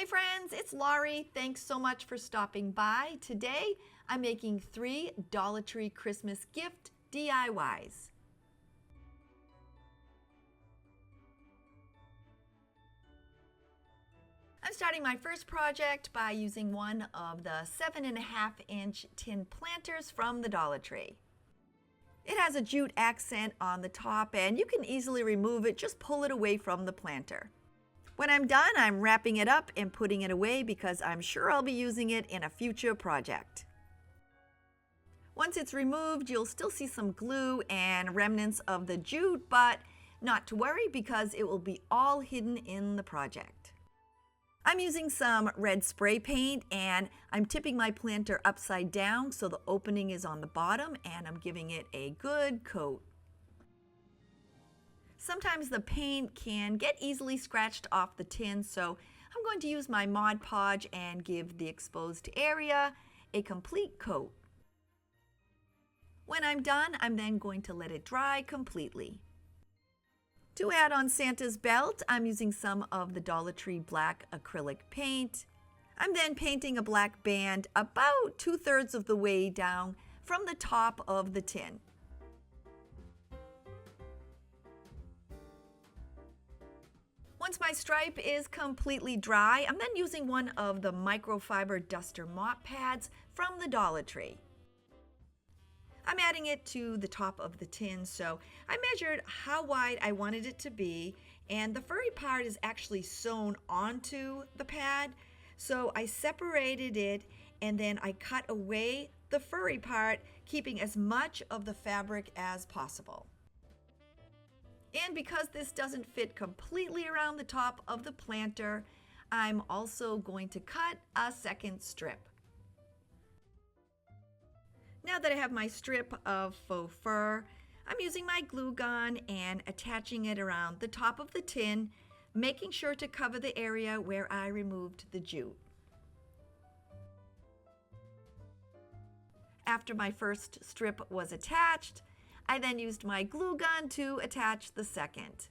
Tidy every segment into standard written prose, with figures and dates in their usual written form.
Hey friends, it's Laurie. Thanks so much for stopping by. Today, I'm making 3 Dollar Tree Christmas gift DIYs. I'm starting my first project by using one of the 7.5-inch tin planters from the Dollar Tree. It has a jute accent on the top and you can easily remove it, just pull it away from the planter. When I'm done, I'm wrapping it up and putting it away because I'm sure I'll be using it in a future project. Once it's removed, you'll still see some glue and remnants of the jute, but not to worry because it will be all hidden in the project. I'm using some red spray paint and I'm tipping my planter upside down so the opening is on the bottom and I'm giving it a good coat. Sometimes the paint can get easily scratched off the tin, so I'm going to use my Mod Podge and give the exposed area a complete coat. When I'm done, I'm then going to let it dry completely. To add on Santa's belt, I'm using some of the Dollar Tree black acrylic paint. I'm then painting a black band about 2/3 of the way down from the top of the tin. Once my stripe is completely dry, I'm then using one of the microfiber duster mop pads from the Dollar Tree. I'm adding it to the top of the tin, so I measured how wide I wanted it to be, and the furry part is actually sewn onto the pad, so I separated it and then I cut away the furry part, keeping as much of the fabric as possible. And because this doesn't fit completely around the top of the planter, I'm also going to cut a second strip. Now that I have my strip of faux fur, I'm using my glue gun and attaching it around the top of the tin, making sure to cover the area where I removed the jute. After my first strip was attached, I then used my glue gun to attach the second.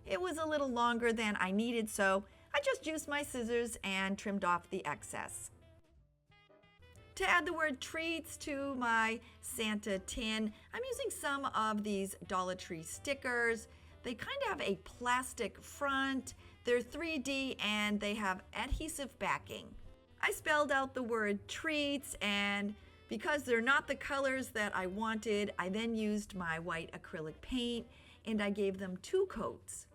It was a little longer than I needed, so I just used my scissors and trimmed off the excess. To add the word treats to my Santa tin, I'm using some of these Dollar Tree stickers. They kind of have a plastic front, they're 3D, and they have adhesive backing. I spelled out the word treats, and because they're not the colors that I wanted, I then used my white acrylic paint and I gave them 2 coats.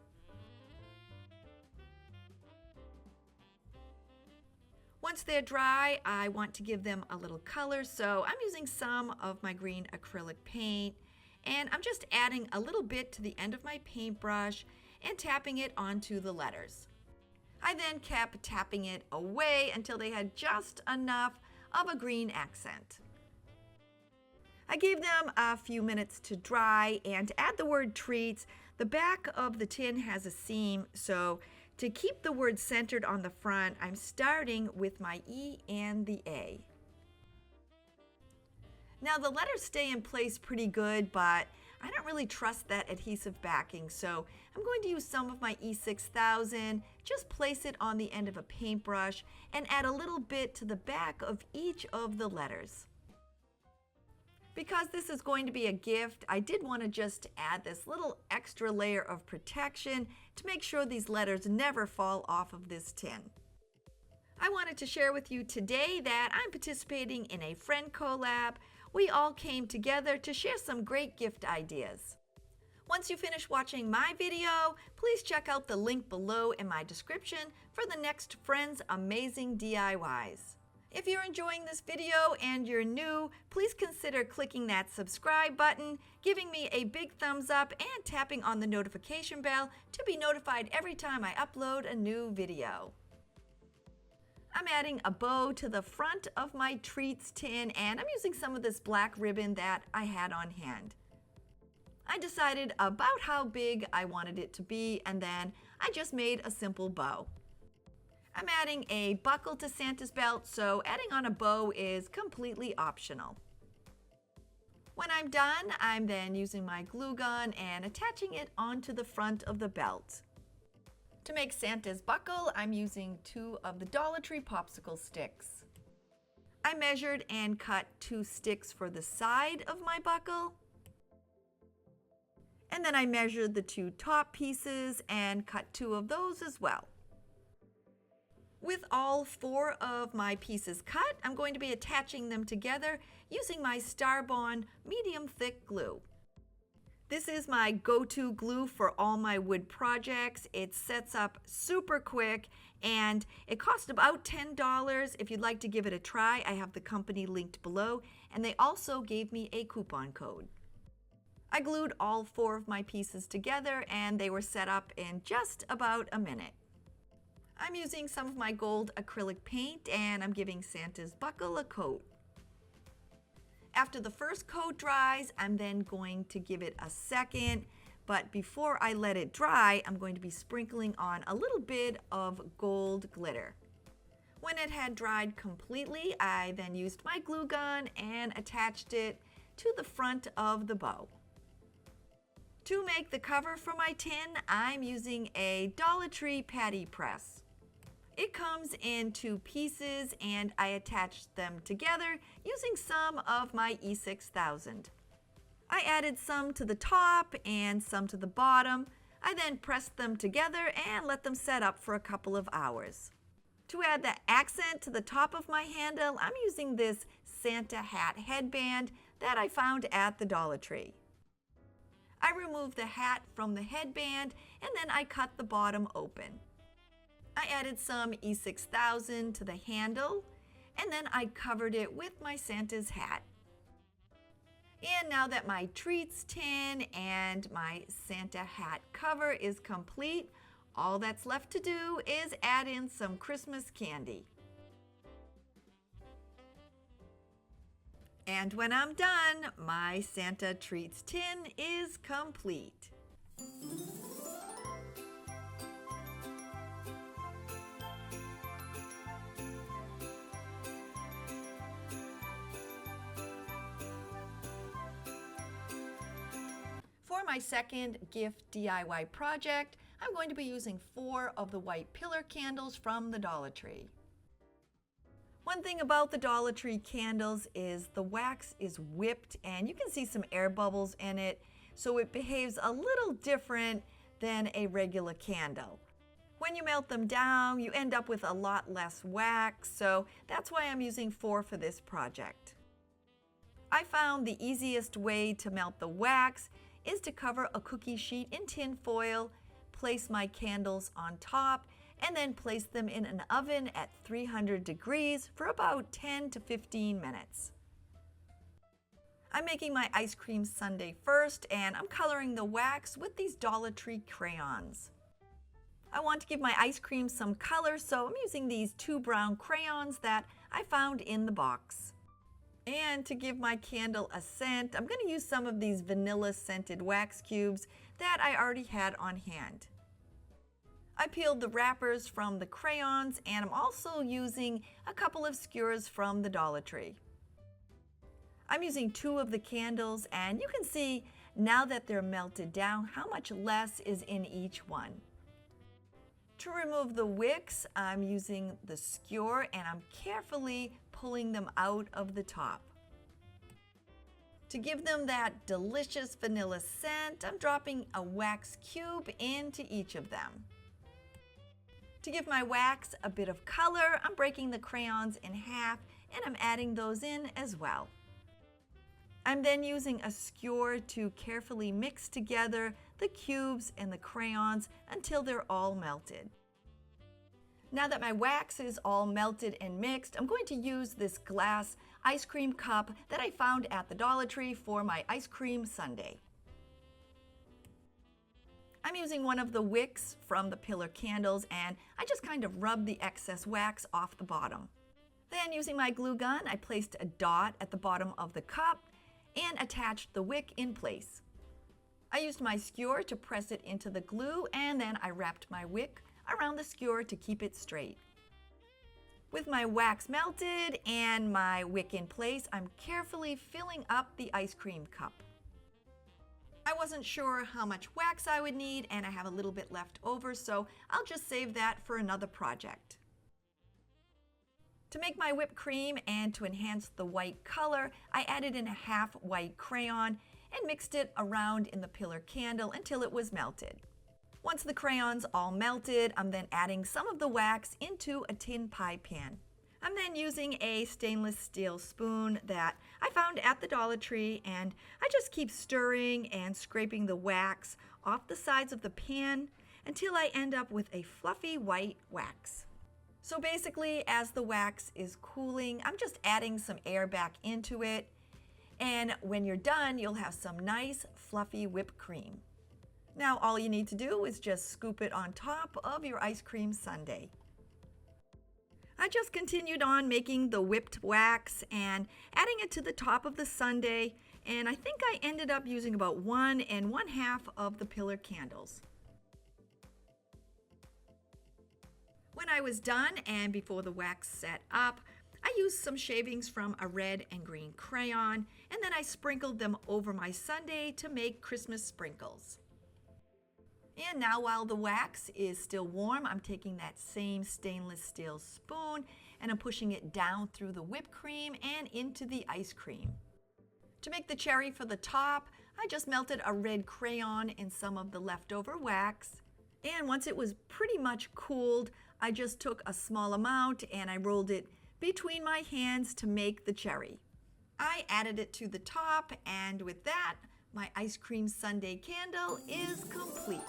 Once they're dry, I want to give them a little color, so I'm using some of my green acrylic paint and I'm just adding a little bit to the end of my paintbrush and tapping it onto the letters. I then kept tapping it away until they had just enough of a green accent. I gave them a few minutes to dry, and to add the word treats, the back of the tin has a seam, so to keep the word centered on the front, I'm starting with my E and the A. Now the letters stay in place pretty good, but I don't really trust that adhesive backing, so I'm going to use some of my E6000, just place it on the end of a paintbrush and add a little bit to the back of each of the letters. Because this is going to be a gift, I did want to just add this little extra layer of protection to make sure these letters never fall off of this tin. I wanted to share with you today that I'm participating in a friend collab. We all came together to share some great gift ideas. Once you finish watching my video, please check out the link below in my description for the next Friends Amazing DIYs. If you're enjoying this video and you're new, please consider clicking that subscribe button, giving me a big thumbs up, and tapping on the notification bell to be notified every time I upload a new video. I'm adding a bow to the front of my treats tin and I'm using some of this black ribbon that I had on hand. I decided about how big I wanted it to be and then I just made a simple bow. I'm adding a buckle to Santa's belt, so adding on a bow is completely optional. When I'm done, I'm then using my glue gun and attaching it onto the front of the belt. To make Santa's buckle, I'm using 2 of the Dollar Tree popsicle sticks. I measured and cut 2 sticks for the side of my buckle. And then I measured the 2 top pieces and cut 2 of those as well. With all 4 of my pieces cut, I'm going to be attaching them together using my STARBOND medium thick glue. This is my go-to glue for all my wood projects. It sets up super quick and it costs about $10. If you'd like to give it a try, I have the company linked below, and they also gave me a coupon code. I glued all 4 of my pieces together and they were set up in just about a minute. I'm using some of my gold acrylic paint and I'm giving Santa's buckle a coat. After the first coat dries, I'm then going to give it a second, but before I let it dry, I'm going to be sprinkling on a little bit of gold glitter. When it had dried completely, I then used my glue gun and attached it to the front of the bow. To make the cover for my tin, I'm using a Dollar Tree patty press. It comes in 2 pieces and I attached them together using some of my E6000. I added some to the top and some to the bottom. I then pressed them together and let them set up for a couple of hours. To add the accent to the top of my handle, I'm using this Santa hat headband that I found at the Dollar Tree. I removed the hat from the headband and then I cut the bottom open. I added some E6000 to the handle, and then I covered it with my Santa's hat. And now that my treats tin and my Santa hat cover is complete, all that's left to do is add in some Christmas candy. And when I'm done, my Santa treats tin is complete. For my second gift DIY project, I'm going to be using 4 of the white pillar candles from the Dollar Tree. One thing about the Dollar Tree candles is the wax is whipped and you can see some air bubbles in it, so it behaves a little different than a regular candle. When you melt them down, you end up with a lot less wax, so that's why I'm using 4 for this project. I found the easiest way to melt the wax is to cover a cookie sheet in tin foil, place my candles on top, and then place them in an oven at 300 degrees for about 10 to 15 minutes. I'm making my ice cream sundae first, and I'm coloring the wax with these Dollar Tree crayons. I want to give my ice cream some color, so I'm using these 2 brown crayons that I found in the box. And to give my candle a scent, I'm going to use some of these vanilla scented wax cubes that I already had on hand. I peeled the wrappers from the crayons and I'm also using a couple of skewers from the Dollar Tree. I'm using 2 of the candles and you can see now that they're melted down how much less is in each one. To remove the wicks, I'm using the skewer and I'm carefully pulling them out of the top. To give them that delicious vanilla scent, I'm dropping a wax cube into each of them. To give my wax a bit of color, I'm breaking the crayons in half and I'm adding those in as well. I'm then using a skewer to carefully mix together the cubes and the crayons until they're all melted. Now that my wax is all melted and mixed, I'm going to use this glass ice cream cup that I found at the Dollar Tree for my ice cream sundae. I'm using one of the wicks from the pillar candles and I just kind of rub the excess wax off the bottom. Then using my glue gun, I placed a dot at the bottom of the cup and attached the wick in place. I used my skewer to press it into the glue and then I wrapped my wick around the skewer to keep it straight. With my wax melted and my wick in place, I'm carefully filling up the ice cream cup. I wasn't sure how much wax I would need, and I have a little bit left over, so I'll just save that for another project. To make my whipped cream and to enhance the white color, I added in a half white crayon and mixed it around in the pillar candle until it was melted. Once the crayon's all melted, I'm then adding some of the wax into a tin pie pan. I'm then using a stainless steel spoon that I found at the Dollar Tree, and I just keep stirring and scraping the wax off the sides of the pan until I end up with a fluffy white wax. So basically, as the wax is cooling, I'm just adding some air back into it, and when you're done, you'll have some nice fluffy whipped cream. Now all you need to do is just scoop it on top of your ice cream sundae. I just continued on making the whipped wax and adding it to the top of the sundae, and I think I ended up using about 1 1/2 of the pillar candles. When I was done and before the wax set up, I used some shavings from a red and green crayon, and then I sprinkled them over my sundae to make Christmas sprinkles. And now while the wax is still warm, I'm taking that same stainless steel spoon and I'm pushing it down through the whipped cream and into the ice cream. To make the cherry for the top, I just melted a red crayon in some of the leftover wax. And once it was pretty much cooled, I just took a small amount and I rolled it between my hands to make the cherry. I added it to the top, and with that, my ice cream sundae candle is complete.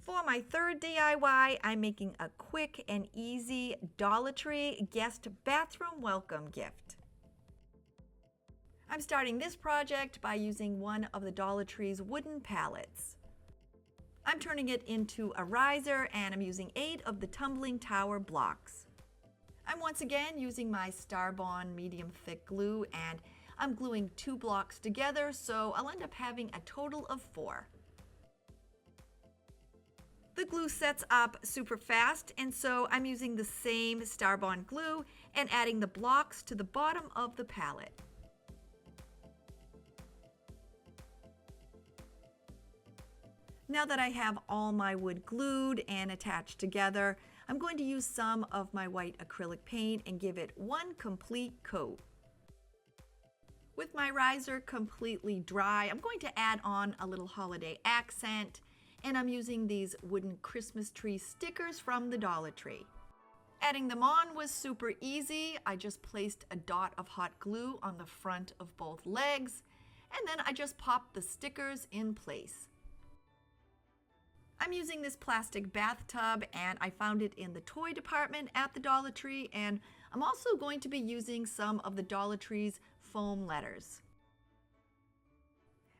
For my third DIY, I'm making a quick and easy Dollar Tree guest bathroom welcome gift. I'm starting this project by using one of the Dollar Tree's wooden pallets. I'm turning it into a riser, and I'm using 8 of the tumbling tower blocks. I'm once again using my STARBOND medium thick glue, and I'm gluing 2 blocks together, so I'll end up having a total of 4. The glue sets up super fast, and so I'm using the same STARBOND glue and adding the blocks to the bottom of the pallet. Now that I have all my wood glued and attached together, I'm going to use some of my white acrylic paint and give it one complete coat. With my riser completely dry, I'm going to add on a little holiday accent, and I'm using these wooden Christmas tree stickers from the Dollar Tree. Adding them on was super easy. I just placed a dot of hot glue on the front of both legs, and then I just popped the stickers in place. I'm using this plastic bathtub, and I found it in the toy department at the Dollar Tree, and I'm also going to be using some of the Dollar Tree's foam letters.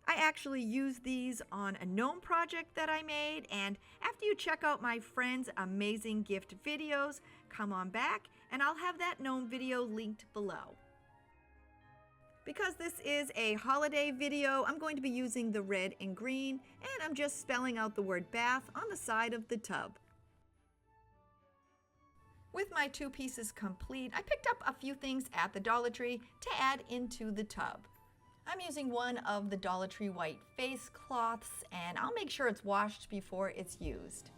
I actually used these on a gnome project that I made, and after you check out my friend's amazing gift videos, come on back and I'll have that gnome video linked below. Because this is a holiday video, I'm going to be using the red and green, and I'm just spelling out the word bath on the side of the tub. With my 2 pieces complete, I picked up a few things at the Dollar Tree to add into the tub. I'm using one of the Dollar Tree white face cloths, and I'll make sure it's washed before it's used.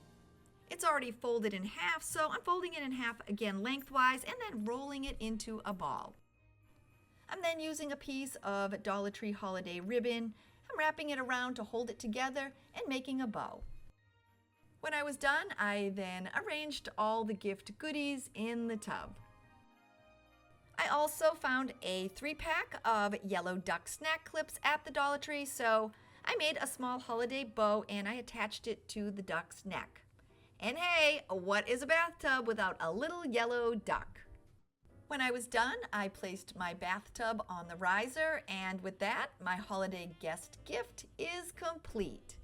It's already folded in half, so I'm folding it in half again lengthwise and then rolling it into a ball. I'm then using a piece of Dollar Tree holiday ribbon. I'm wrapping it around to hold it together and making a bow. When I was done, I then arranged all the gift goodies in the tub. I also found a 3-pack of yellow duck snack clips at the Dollar Tree, so I made a small holiday bow and I attached it to the duck's neck. And hey, what is a bathtub without a little yellow duck? When I was done, I placed my bathtub on the riser, and with that, my holiday guest gift is complete.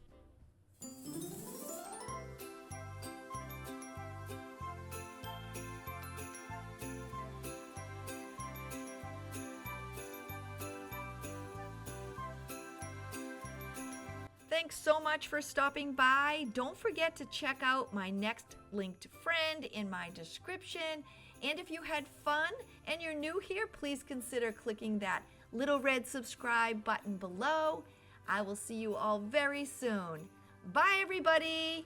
Thanks so much for stopping by. Don't forget to check out my next linked friend in my description. And if you had fun and you're new here, please consider clicking that little red subscribe button below. I will see you all very soon. Bye, everybody.